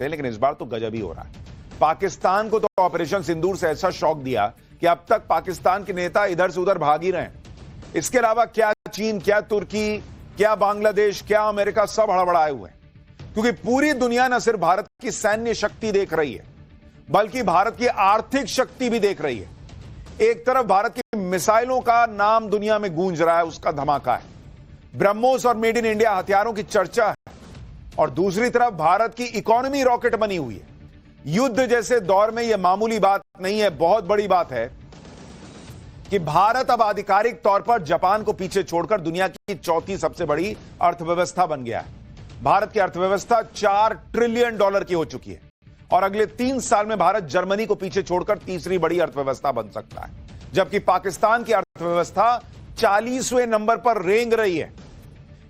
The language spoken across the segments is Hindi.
हैं, लेकिन इस बार तो गजब ही हो रहा है। पाकिस्तान को तो ऑपरेशन सिंदूर से ऐसा शॉक दिया कि अब तक पाकिस्तान के नेता इधर से उधर भाग ही रहे हैं। इसके अलावा क्या चीन, क्या तुर्की, क्या बांग्लादेश, क्या अमेरिका, सब हड़बड़ाए हुए हैं, क्योंकि पूरी दुनिया न सिर्फ भारत की सैन्य शक्ति देख रही है, बल्कि भारत की आर्थिक शक्ति भी देख रही है। एक तरफ भारत की मिसाइलों का नाम दुनिया में गूंज रहा है, उसका धमाका है, ब्रह्मोस और मेड इन इंडिया हथियारों की चर्चा है, और दूसरी तरफ भारत की इकोनॉमी रॉकेट बनी हुई है। युद्ध जैसे दौर में यह मामूली बात नहीं है, बहुत बड़ी बात है कि भारत अब आधिकारिक तौर पर जापान को पीछे छोड़कर दुनिया की चौथी सबसे बड़ी अर्थव्यवस्था बन गया है। भारत की अर्थव्यवस्था $4 ट्रिलियन की हो चुकी है, और अगले 3 साल में भारत जर्मनी को पीछे छोड़कर तीसरी बड़ी अर्थव्यवस्था बन सकता है, जबकि पाकिस्तान की अर्थव्यवस्था 40वें नंबर पर रेंग रही है।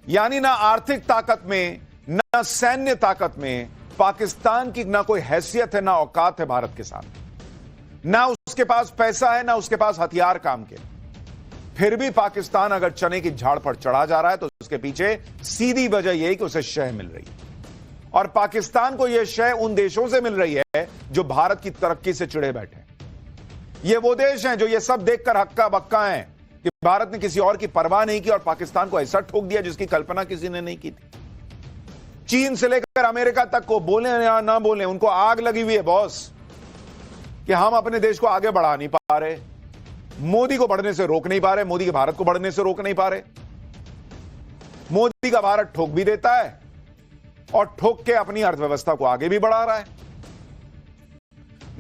यानी ना आर्थिक ताकत में, ना सैन्य ताकत में पाकिस्तान की ना कोई हैसियत है, ना औकात है भारत के साथ, ना उसके पास पैसा है, ना उसके पास हथियार काम के। फिर भी पाकिस्तान अगर चने की झाड़ पर चढ़ा जा रहा है तो उसके पीछे सीधी वजह यही कि उसे शय मिल रही है, और पाकिस्तान को यह शय उन देशों से मिल रही है जो भारत की तरक्की से चिढ़े बैठे। ये वो देश हैं जो ये सब देखकर हक्का बक्का हैं कि भारत ने किसी और की परवाह नहीं की और पाकिस्तान को ऐसा ठोक दिया जिसकी कल्पना किसी ने नहीं की थी। चीन से लेकर अमेरिका तक को, बोले या ना बोले, उनको आग लगी हुई है बॉस कि हम अपने देश को आगे बढ़ा नहीं पा रहे, मोदी को बढ़ने से रोक नहीं पा रहे, मोदी के भारत को बढ़ने से रोक नहीं पा रहे। मोदी का भारत ठोक भी देता है और ठोक के अपनी अर्थव्यवस्था को आगे भी बढ़ा रहा है।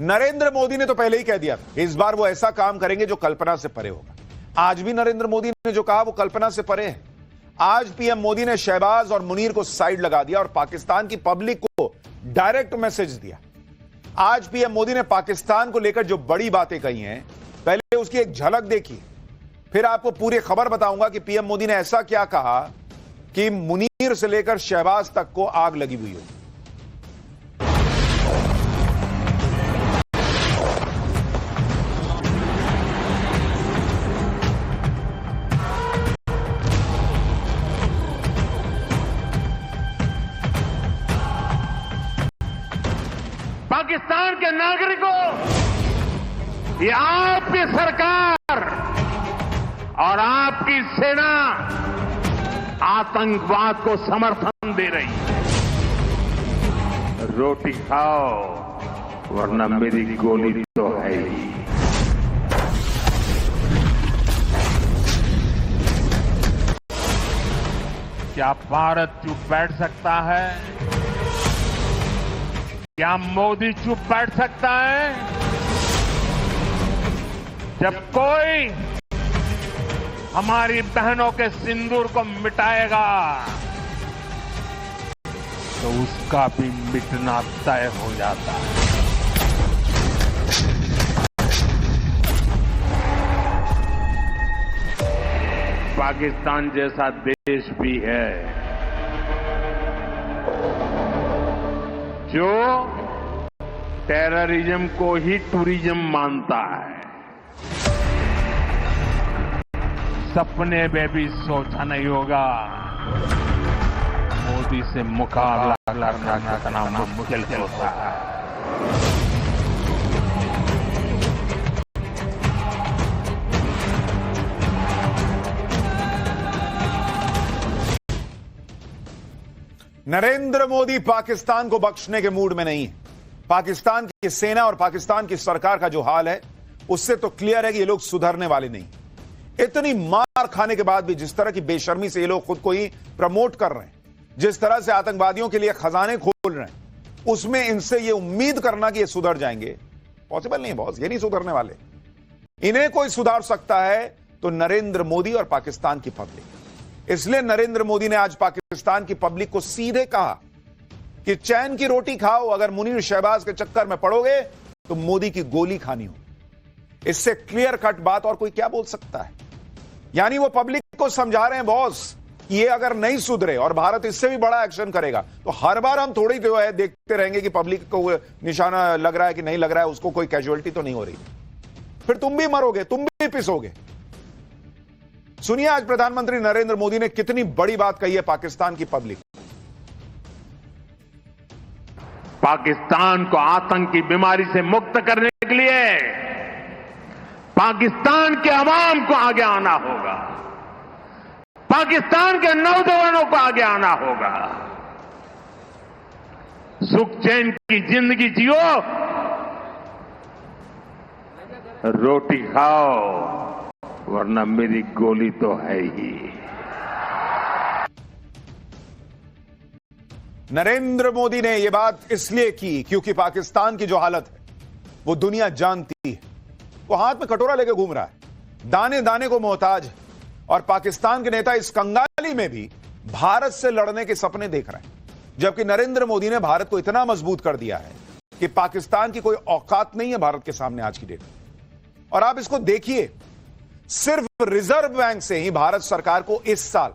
नरेंद्र मोदी ने तो पहले ही कह दिया था इस बार वो ऐसा काम करेंगे जो कल्पना से परे होगा। आज भी नरेंद्र मोदी ने जो कहा वो कल्पना से परे है। आज पीएम मोदी ने शहबाज और मुनीर को साइड लगा दिया और पाकिस्तान की पब्लिक को डायरेक्ट मैसेज दिया। आज पीएम मोदी ने पाकिस्तान को लेकर जो बड़ी बातें कही हैं, पहले उसकी एक झलक देखी, फिर आपको पूरी खबर बताऊंगा कि पीएम मोदी ने ऐसा क्या कहा कि मुनीर से लेकर शहबाज तक को आग लगी हुई हो। पाकिस्तान के नागरिकों, ये आपकी सरकार और आपकी सेना आतंकवाद को समर्थन दे रही है। रोटी खाओ वरना मेरी गोली तो है ही। क्या भारत चुप बैठ सकता है? क्या मोदी चुप बैठ सकता है? जब कोई हमारी बहनों के सिंदूर को मिटाएगा तो उसका भी मिटना तय हो जाता है। पाकिस्तान जैसा देश भी है जो टेररिज्म को ही टूरिज्म मानता है। सपने में भी सोचा नहीं होगा मोदी से मुकाबला करना कितना मुश्किल होता है। नरेंद्र मोदी पाकिस्तान को बख्शने के मूड में नहीं है। पाकिस्तान की सेना और पाकिस्तान की सरकार का जो हाल है उससे तो क्लियर है कि ये लोग सुधरने वाले नहीं। इतनी मार खाने के बाद भी जिस तरह की बेशर्मी से ये लोग खुद को ही प्रमोट कर रहे हैं, जिस तरह से आतंकवादियों के लिए खजाने खोल रहे हैं, उसमें इनसे ये उम्मीद करना कि ये सुधर जाएंगे पॉसिबल नहीं बॉस। ये नहीं सुधरने वाले। इन्हें कोई सुधार सकता है तो नरेंद्र मोदी और पाकिस्तान की पब्लिक। इसलिए नरेंद्र मोदी ने आज पाकिस्तान की पब्लिक को सीधे कहा कि चैन की रोटी खाओ, अगर मुनीर शहबाज के चक्कर में पड़ोगे तो मोदी की गोली खानी हो। इससे क्लियर कट बात और कोई क्या बोल सकता है। यानी वो पब्लिक को समझा रहे हैं बॉस, ये अगर नहीं सुधरे और भारत इससे भी बड़ा एक्शन करेगा तो हर बार हम थोड़ी जो है देखते रहेंगे कि पब्लिक को निशाना लग रहा है कि नहीं लग रहा है, उसको कोई कैजुअलिटी तो नहीं हो रही। फिर तुम भी मरोगे, तुम भी पिसोगे। सुनिए आज प्रधानमंत्री नरेंद्र मोदी ने कितनी बड़ी बात कही है पाकिस्तान की पब्लिक। पाकिस्तान को आतंक की बीमारी से मुक्त करने के लिए पाकिस्तान के अवाम को आगे आना होगा, पाकिस्तान के नौजवानों को आगे आना होगा। सुख चैन की जिंदगी जियो, रोटी खाओ, वरना मेरी गोली तो है ही। नरेंद्र मोदी ने यह बात इसलिए की क्योंकि पाकिस्तान की जो हालत है वो दुनिया जानती है। वो हाथ में कटोरा लेके घूम रहा है, दाने दाने को मोहताज है, और पाकिस्तान के नेता इस कंगाली में भी भारत से लड़ने के सपने देख रहे हैं। जबकि नरेंद्र मोदी ने भारत को इतना मजबूत कर दिया है कि पाकिस्तान की कोई औकात नहीं है भारत के सामने आज की डेट में। और आप इसको देखिए, सिर्फ रिजर्व बैंक से ही भारत सरकार को इस साल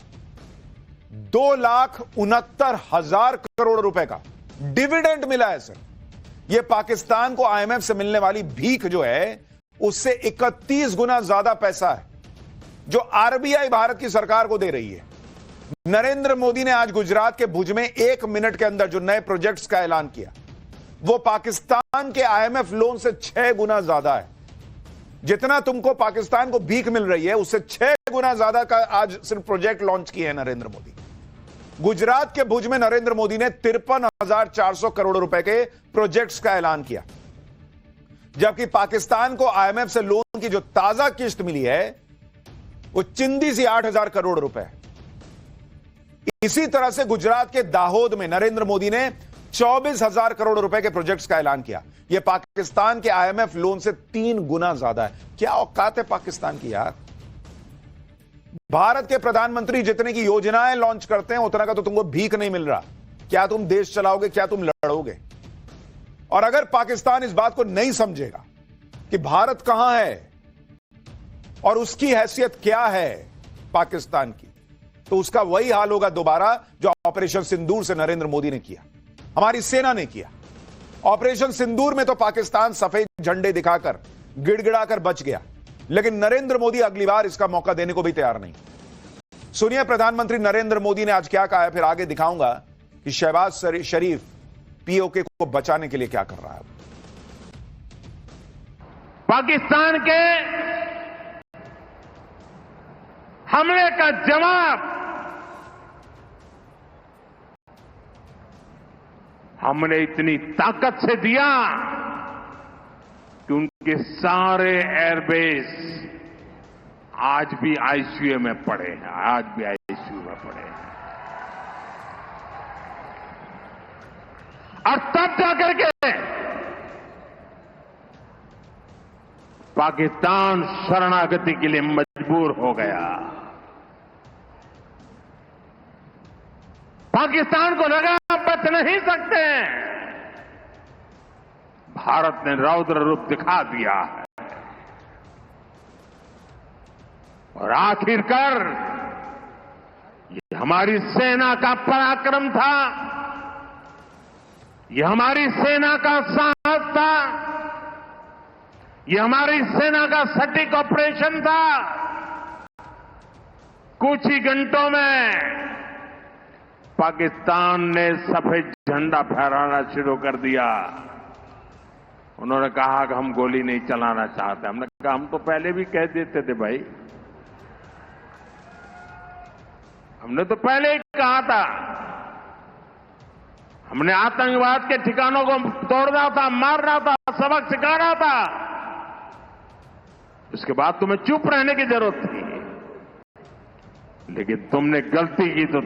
2,69,000 करोड़ रुपए का डिविडेंड मिला है। सर, यह पाकिस्तान को आईएमएफ से मिलने वाली भीख जो है उससे 31 गुना ज्यादा पैसा है जो आरबीआई भारत की सरकार को दे रही है। नरेंद्र मोदी ने आज गुजरात के भुज में 1 मिनट के अंदर जो नए प्रोजेक्ट्स का ऐलान किया वो पाकिस्तान के आईएमएफ लोन से 6 गुना ज्यादा है। जितना तुमको पाकिस्तान को भीख मिल रही है उससे 6 गुना ज्यादा का आज सिर्फ प्रोजेक्ट लॉन्च किए हैं नरेंद्र मोदी। गुजरात के भुज में नरेंद्र मोदी ने 53,400 करोड़ रुपए के प्रोजेक्ट्स का ऐलान किया, जबकि पाकिस्तान को आईएमएफ से लोन की जो ताजा किस्त मिली है वो चिंदी सी 8,000 करोड़ रुपए है। इसी तरह से गुजरात के दाहोद में नरेंद्र मोदी ने 24,000 करोड़ रुपए के प्रोजेक्ट्स का ऐलान किया। यह पाकिस्तान के आईएमएफ लोन से 3 गुना ज्यादा है। क्या औकात है पाकिस्तान की यार। भारत के प्रधानमंत्री जितने की योजनाएं लॉन्च करते हैं उतना का तो तुमको भीख नहीं मिल रहा। क्या तुम देश चलाओगे, क्या तुम लड़ोगे? और अगर पाकिस्तान इस बात को नहीं समझेगा कि भारत कहां है और उसकी हैसियत क्या है पाकिस्तान की, तो उसका वही हाल होगा दोबारा जो ऑपरेशन सिंदूर से नरेंद्र मोदी ने किया, हमारी सेना ने किया। ऑपरेशन सिंदूर में तो पाकिस्तान सफेद झंडे दिखाकर गिड़गिड़ाकर बच गया, लेकिन नरेंद्र मोदी अगली बार इसका मौका देने को भी तैयार नहीं। सुनिए प्रधानमंत्री नरेंद्र मोदी ने आज क्या कहा है, फिर आगे दिखाऊंगा कि शहबाज शरीफ पीओके को बचाने के लिए क्या कर रहा है। पाकिस्तान के हमले का जवाब हमने इतनी ताकत से दिया कि उनके सारे एयरबेस आज भी आईसीयू में पड़े हैं, आज भी आईसीयू में पड़े हैं। और तब जाकर के पाकिस्तान शरणागति के लिए मजबूर हो गया। पाकिस्तान को लगा बच नहीं सकते, भारत ने रौद्र रूप दिखा दिया है। और आखिरकार ये हमारी सेना का पराक्रम था, ये हमारी सेना का साहस था, ये हमारी सेना का सटीक ऑपरेशन था। कुछ ही घंटों में पाकिस्तान ने सफेद झंडा फहराना शुरू कर दिया। उन्होंने कहा कि हम गोली नहीं चलाना चाहते। हमने कहा हम तो पहले भी कह देते थे भाई, हमने तो पहले ही कहा था। हमने आतंकवाद के ठिकानों को तोड़ना था, मारना था, सबक सिखाना था। उसके बाद तुम्हें चुप रहने की जरूरत थी, लेकिन तुमने गलती की तो